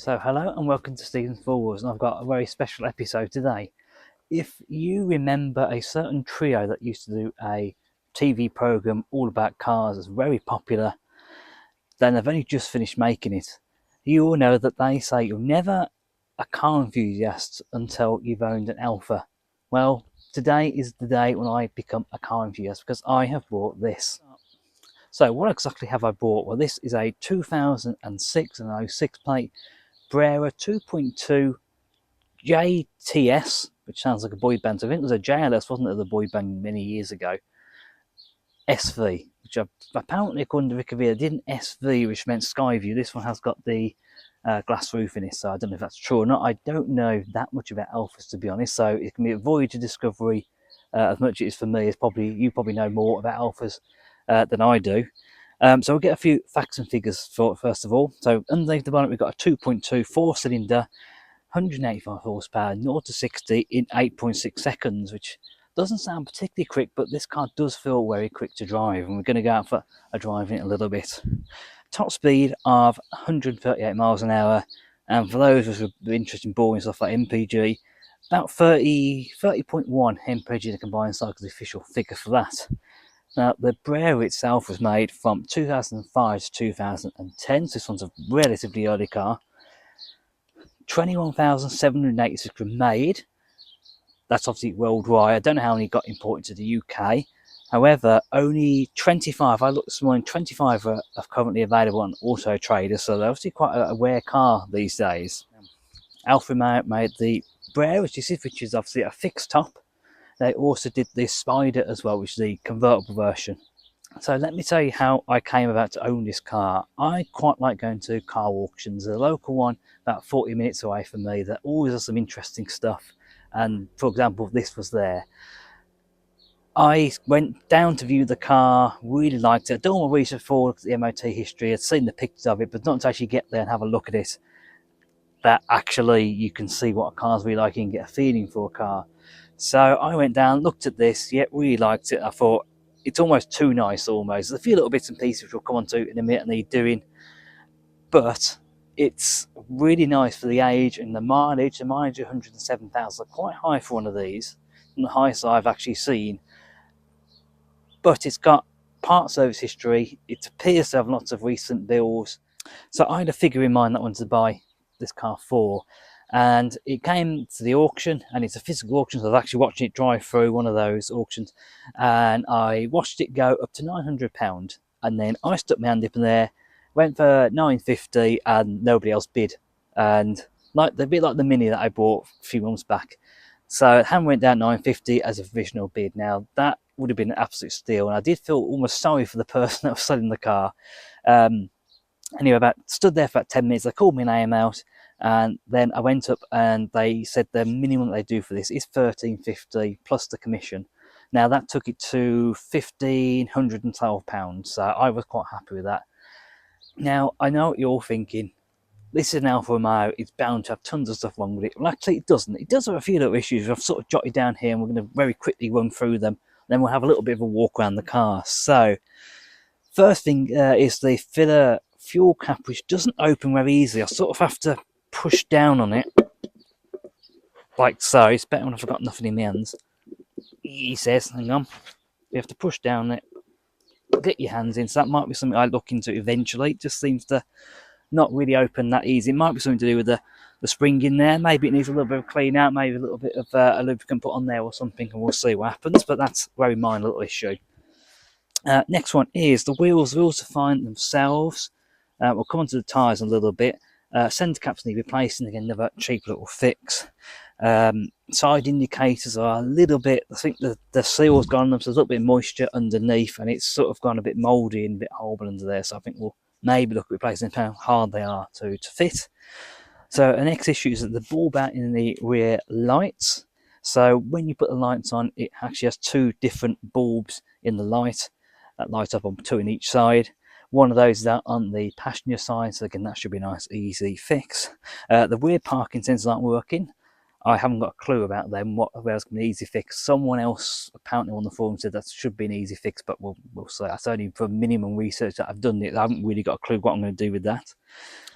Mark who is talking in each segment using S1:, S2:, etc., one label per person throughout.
S1: So hello and welcome to Stephen's Forwards, and I've got a very special episode today. If you remember a certain trio that used to do a TV programme all about cars, it's very popular, then they've only just finished making it. You all know that they say you're never a car enthusiast until you've owned an Alfa. Well, today is the day when I become a car enthusiast because I have bought this. So what exactly have I bought? Well, this is a 2006 and 06 plate Brera 2.2 JTS, which sounds like a boy band. So I think it was a JLS, wasn't it, the boy band many years ago? SV, which apparently, according to Wikipedia, did an SV, which meant sky view. This one has got the glass roof in it, so I don't know if that's true or not. I don't know that much about Alphas, to be honest, so it can be a voyage of discovery as much as it is for me. You probably know more about Alphas than I do. So we'll get a few facts and figures for it, first of all. So underneath the bonnet, we've got a 2.2 4-cylinder 185 horsepower, 0 to 60 in 8.6 seconds, which doesn't sound particularly quick, but this car does feel very quick to drive, and we're going to go out for a drive in it a little bit. Top speed of 138 miles an hour, and for those of us who are interested in boring stuff like MPG, about 30.1 MPG, the combined cycle, the official figure for that. Now, the Brera itself was made from 2005 to 2010, so this one's a relatively early car. 21,786 were made. That's obviously worldwide. I don't know how many got imported to the UK. However, only 25, I looked this morning, 25 are currently available on Auto Trader, so they're obviously quite a rare car these days. Alfa Romeo made the Brera, which is obviously a fixed top. They also did the Spider as well, which is the convertible version. So let me tell you how I came about to own this car. I quite like going to car auctions. There's a local one about 40 minutes away from me that always has some interesting stuff. And for example, this was there. I went down to view the car, really liked it. I'd done all my research for the MOT history, I'd seen the pictures of it, but not to actually get there and have a look at it, that actually you can see what a car's really like and get a feeling for a car. So I went down, looked at this, really liked it. I thought, it's almost too nice almost. There's a few little bits and pieces which we'll come on to in a minute and need doing, but it's really nice for the age and the mileage. The mileage of 107,000, quite high for one of these, and the highest I've actually seen. But it's got part service history. It appears to have lots of recent builds. So I had a figure in mind that I wanted to buy this car for, and it came to the auction, and it's a physical auction, so I was actually watching it drive through one of those auctions, and I watched it go up to £900, and then I stuck my hand up in there, went for £950, and nobody else bid, and like a bit like the Mini that I bought a few months back. So hand went down £950 as a provisional bid. Now that would have been an absolute steal, and I did feel almost sorry for the person that was selling the car. Anyway, stood there for about 10 minutes. They called me name out, and then I went up and they said the minimum they do for this is £1,350 plus the commission. Now that took it to £1,512, so I was quite happy with that. Now I know what you're thinking. This is an Alfa Romeo, it's bound to have tons of stuff wrong with it. Well, actually it doesn't. It does have a few little issues I've sort of jotted down here, and we're going to very quickly run through them. Then we'll have a little bit of a walk around the car. So first thing is the filler fuel cap, which doesn't open very easily. I sort of have to push down on it, like so. It's better when I've got nothing in my hands. He says, hang on. You have to push down it, get your hands in. So that might be something I look into eventually. It just seems to not really open that easy. It might be something to do with the spring in there. Maybe it needs a little bit of clean out, maybe a little bit of a lubricant put on there or something, and we'll see what happens. But that's a very minor little issue. Next one is the wheels. The wheels are fine themselves. We'll come on to the tyres in a little bit. Centre caps need replacing, again, another cheap little fix. Side indicators are a little bit, I think the seal's gone on them, so there's a little bit of moisture underneath, and it's sort of gone a bit mouldy and a bit horrible under there, so I think we'll maybe look at replacing how hard they are to fit. So the next issue is that the bulb out in the rear lights. So when you put the lights on, it actually has two different bulbs in the light that light up on two in each side. One of those is out on the passenger side, so again that should be a nice easy fix. The rear parking sensors aren't working. I haven't got a clue about them, what else can be an easy fix. Someone else apparently on the forum said that should be an easy fix, but we'll see. That's only from minimum research that I've done it. I haven't really got a clue what I'm going to do with that.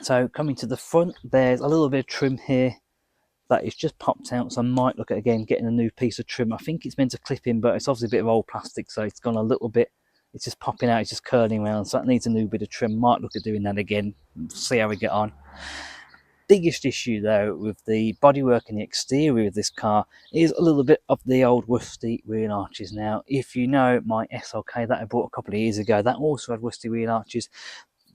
S1: So coming to the front, there's a little bit of trim here that is just popped out, so I might look at again getting a new piece of trim. I think it's meant to clip in, but it's obviously a bit of old plastic, so it's gone a little bit, it's just popping out, it's just curling around, so that needs a new bit of trim. Might look at doing that again, see how we get on. Biggest issue though with the bodywork and the exterior of this car is a little bit of the old rusty wheel arches. Now, if you know my SLK that I bought a couple of years ago, that also had rusty wheel arches.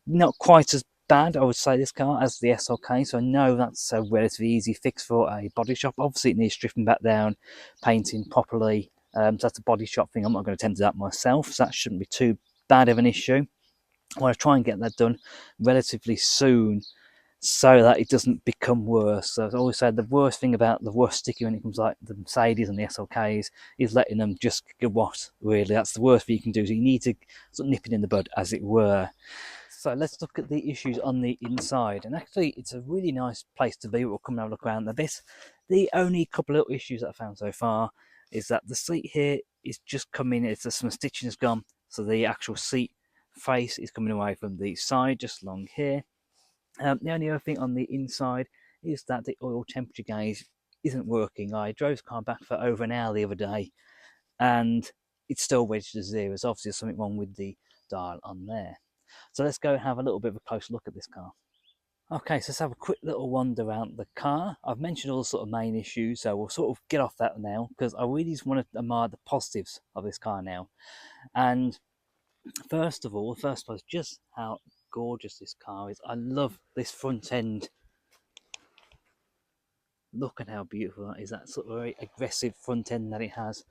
S1: Not quite as bad, I would say, this car as the SLK, so I know that's a relatively easy fix for a body shop. Obviously, it needs stripping back down, painting properly. So that's a body shop thing. I'm not going to tend to that myself, so that shouldn't be too bad of an issue. I want to try and get that done relatively soon, so that it doesn't become worse. So as I always said, the worst thing about the worst sticky when it comes like the Mercedes and the SLKs is letting them just go what, really. That's the worst thing you can do. So you need to sort of nip it in the bud, as it were. So let's look at the issues on the inside. And actually, it's a really nice place to be. We'll come and have a look around a bit. The only couple of issues that I found so far is that the seat here is just coming, it's some stitching has gone. So the actual seat face is coming away from the side, just along here. The only other thing on the inside is that the oil temperature gauge isn't working. I drove the car back for over an hour the other day, and it's still wedged to zero. So obviously there's something wrong with the dial on there. So let's go and have a little bit of a close look at this car. Okay, so let's have a quick little wander around the car. I've mentioned all the sort of main issues, so we'll sort of get off that now, because I really just want to admire the positives of this car now. And first of all, first was just how gorgeous this car is. I love this front end. Look at how beautiful that is. That sort of very aggressive front end that it has.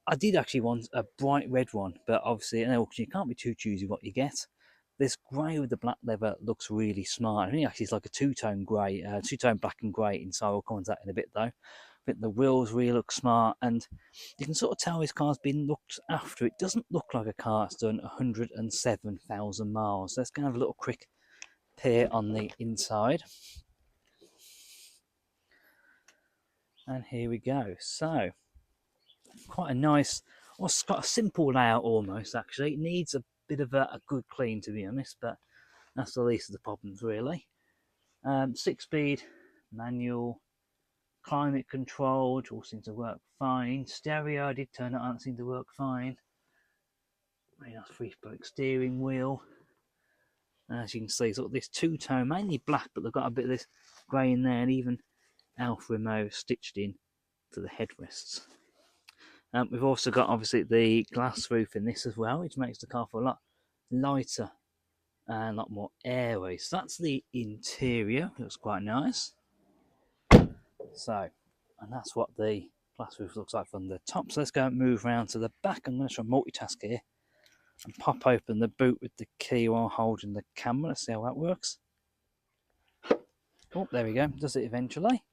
S1: I did actually want a bright red one, but obviously in auction you can't be too choosy what you get. This grey with the black leather looks really smart. I think actually it's like a two-tone grey, two-tone black and grey inside. We'll come on to that in a bit though. I think the wheels really look smart, and you can sort of tell this car's been looked after. It doesn't look like a car that's done 107,000 miles. Let's go and have a little quick peer on the inside. And here we go. So, quite a nice, well, it's got a simple layout almost, actually. It needs a bit of a good clean, to be honest, but that's the least of the problems, really. 6-speed manual, climate controlled, all seems to work fine. Stereo, I did turn it on, it seemed to work fine. Very nice 3-spoke steering wheel. As you can see, sort of this two-tone, mainly black, but they've got a bit of this grey in there, and even Alfa Romeo stitched in to the headrests. We've also got obviously the glass roof in this as well, which makes the car feel a lot lighter and a lot more airy. So that's the interior. It looks quite nice. So, and that's what the glass roof looks like from the top. So let's go and move around to the back. I'm going to try and multitask here and pop open the boot with the key while holding the camera. Let's see how that works. Oh, there we go. Does it eventually.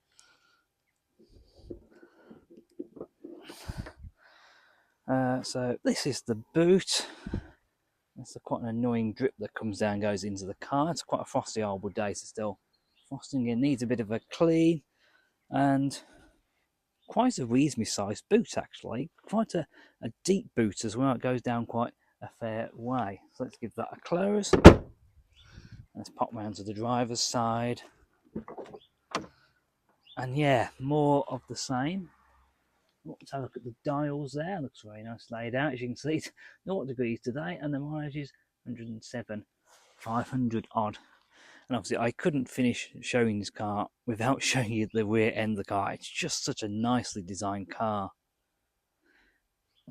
S1: So this is the boot. That's quite an annoying drip that comes down and goes into the car. It's quite a frosty hardwood day, so still frosting. It needs a bit of a clean, and quite a reasonably sized boot actually. Quite a deep boot as well. It goes down quite a fair way. So let's give that a close. Let's pop round to the driver's side. And yeah, more of the same. Let's have a look at the dials there. Looks very nice laid out. As you can see, it's 0 degrees today, and the mileage is 107, 500 odd. And obviously, I couldn't finish showing this car without showing you the rear end of the car. It's just such a nicely designed car.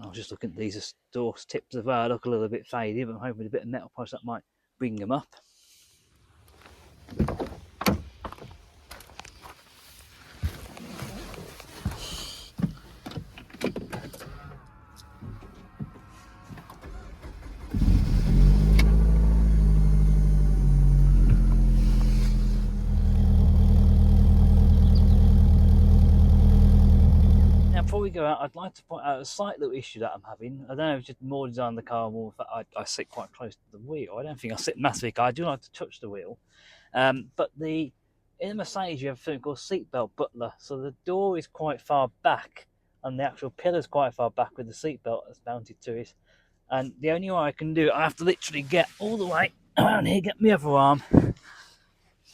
S1: I was just looking at these exhaust tips as well. They look a little bit faded, but I'm hoping with a bit of metal polish that might bring them up. Before we go out, I'd like to point out a slight little issue that I'm having. I don't know if it's just more design of the car, or more that I sit quite close to the wheel. I don't think I sit massively. I do like to touch the wheel, but the in a Mercedes you have something called seatbelt butler, so the door is quite far back and the actual pillar is quite far back with the seatbelt that's mounted to it. And the only way I can do it, I have to literally get all the way around here, get my other arm, and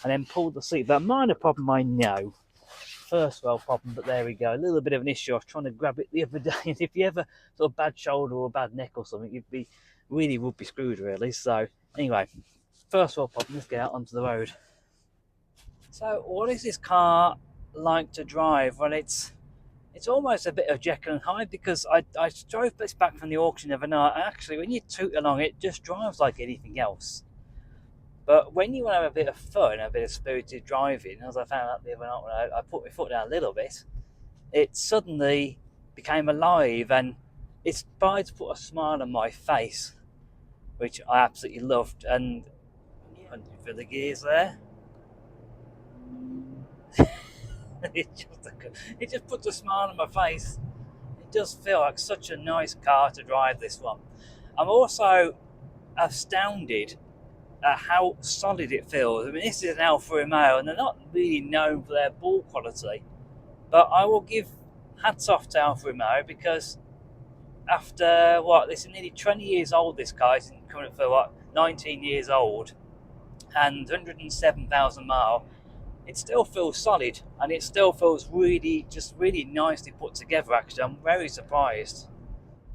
S1: then pull the seatbelt. Minor problem, I know. First world problem, but there we go. A little bit of an issue. I was trying to grab it the other day, and if you ever sort of bad shoulder or bad neck or something, you'd be really would be screwed really. So anyway, first world problem. Let's get out onto the road. So what is this car like to drive? Well, it's almost a bit of Jekyll and Hyde, because I drove this back from the auction the other night. And actually, when you toot along, it just drives like anything else. But when you want to have a bit of fun, a bit of spirited driving, as I found out the other night when I put my foot down a little bit, it suddenly became alive, and it started to put a smile on my face, which I absolutely loved. And for the gears there, it just puts a smile on my face. It does feel like such a nice car to drive, this one. I'm also astounded at how solid it feels. I mean, this is an Alfa Romeo, and they're not really known for their ball quality, but I will give hats off to Alfa Romeo, because after this is nearly 20 years old, this car is coming up for 19 years old, and 107,000 miles, it still feels solid, and it still feels really nicely put together. Actually, I'm very surprised.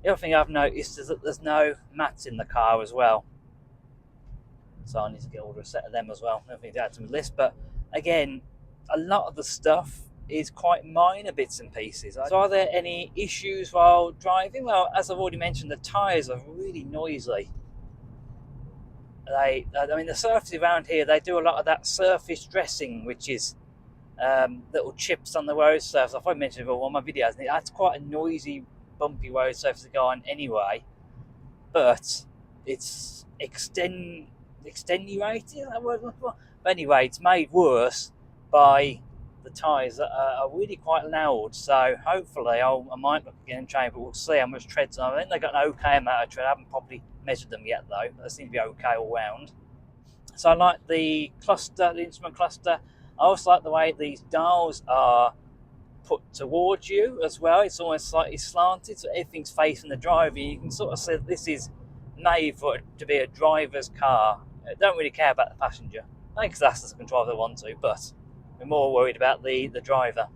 S1: The other thing I've noticed is that there's no mats in the car as well, so I need to get order a set of them as well. Nothing to add to my list, but again, a lot of the stuff is quite minor bits and pieces. So are there any issues while driving? Well, as I've already mentioned, the tyres are really noisy. I mean, the surface around here, they do a lot of that surface dressing, which is little chips on the road surface. I've probably mentioned it in one of my videos. That's quite a noisy, bumpy road surface to go on anyway, but it's extenuated. But anyway, it's made worse by the tyres that are really quite loud. So hopefully I might look again and change, but we'll see how much tread's on. I think they've got an okay amount of tread. I haven't probably measured them yet though, but they seem to be okay all round. So I like the cluster, the instrument cluster. I also like the way these dials are put towards you as well. It's almost slightly slanted, so everything's facing the driver. You can sort of see that this is made to be a driver's car. I don't really care about the passenger. They can access the control if they want to, but we're more worried about the driver.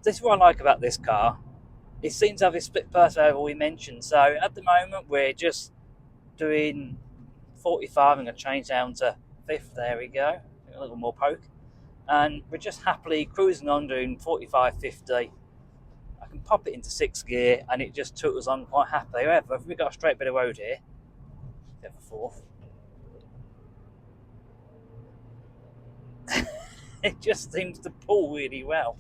S1: This is what I like about this car. It seems to have a split personality, we mentioned. So at the moment, we're just doing 45. I'm going to change down to 5th. There we go. A little more poke. And we're just happily cruising on doing 45, 50. I can pop it into 6th gear, and it just took us on quite happily. However, if we got a straight bit of road here, get for 4th. It just seems to pull really well,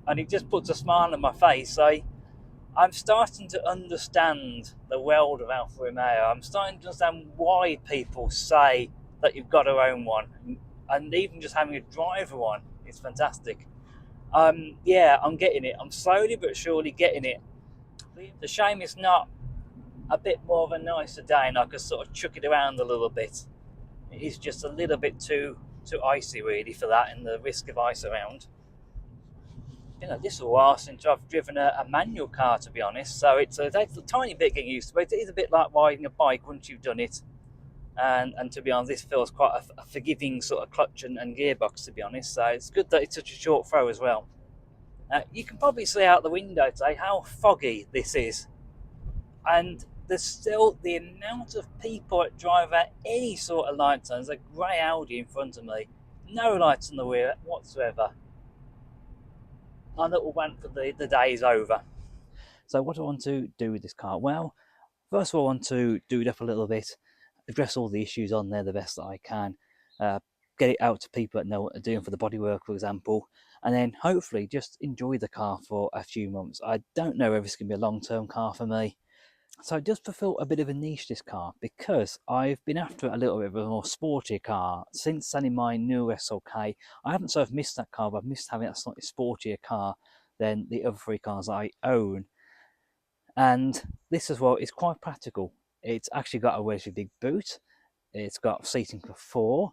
S1: and it just puts a smile on my face. I'm starting to understand the world of Alfa Romeo. I'm starting to understand why people say that you've got to own one, and even just having a driver one is fantastic. Yeah, I'm getting it. I'm slowly but surely getting it. The shame it's not a bit more of a nicer day, and I could sort of chuck it around a little bit. It is just a little bit too icy really for that, and the risk of ice around. This is a while since I've driven a manual car, to be honest, so it takes a tiny bit getting used to, but it is a bit like riding a bike once you've done it. And to be honest, this feels quite a forgiving sort of clutch and gearbox, to be honest, so it's good that it's such a short throw as well. You can probably see out the window today how foggy this is, and there's still the amount of people that drive at any sort of lights on. There's a grey Audi in front of me, no lights on the wheel whatsoever. My little rant for the day is over. So what do I want to do with this car? Well, first of all, I want to do it up a little bit, address all the issues on there the best that I can, get it out to people that know what they're doing for the bodywork, for example, and then hopefully just enjoy the car for a few months. I don't know if it's going to be a long-term car for me. So it does fulfill a bit of a niche, this car, because I've been after a little bit of a more sporty car. Since selling my new SLK, I haven't sort of missed that car, but I've missed having a slightly sportier car than the other 3 cars I own. And this as well is quite practical. It's actually got a relatively big boot. It's got seating for 4.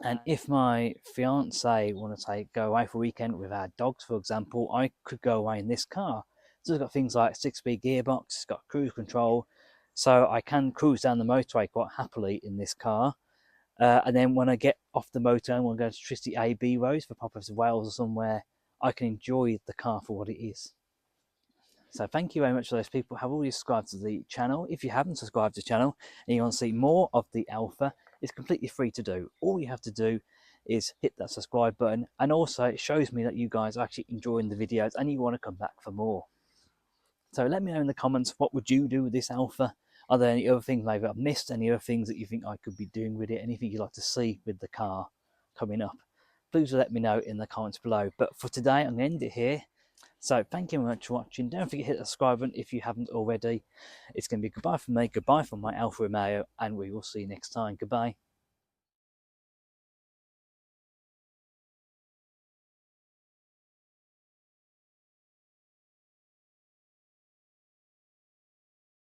S1: And if my fiance want to go away for a weekend with our dogs, for example, I could go away in this car. So it's got things like 6-speed gearbox, it's got cruise control, so I can cruise down the motorway quite happily in this car. And then when I get off the motorway and want to go to Tristy A-B roads for Pop of Wales or somewhere, I can enjoy the car for what it is. So thank you very much for those people who have already subscribed to the channel. If you haven't subscribed to the channel and you want to see more of the Alfa, it's completely free to do. All you have to do is hit that subscribe button, and also it shows me that you guys are actually enjoying the videos and you want to come back for more. So let me know in the comments, what would you do with this Alfa? Are there any other things maybe I've missed? Any other things that you think I could be doing with it? Anything you'd like to see with the car coming up? Please let me know in the comments below. But for today, I'm going to end it here. So thank you very much for watching. Don't forget to hit the subscribe button if you haven't already. It's going to be goodbye from me, goodbye from my Alfa Romeo, and we will see you next time. Goodbye.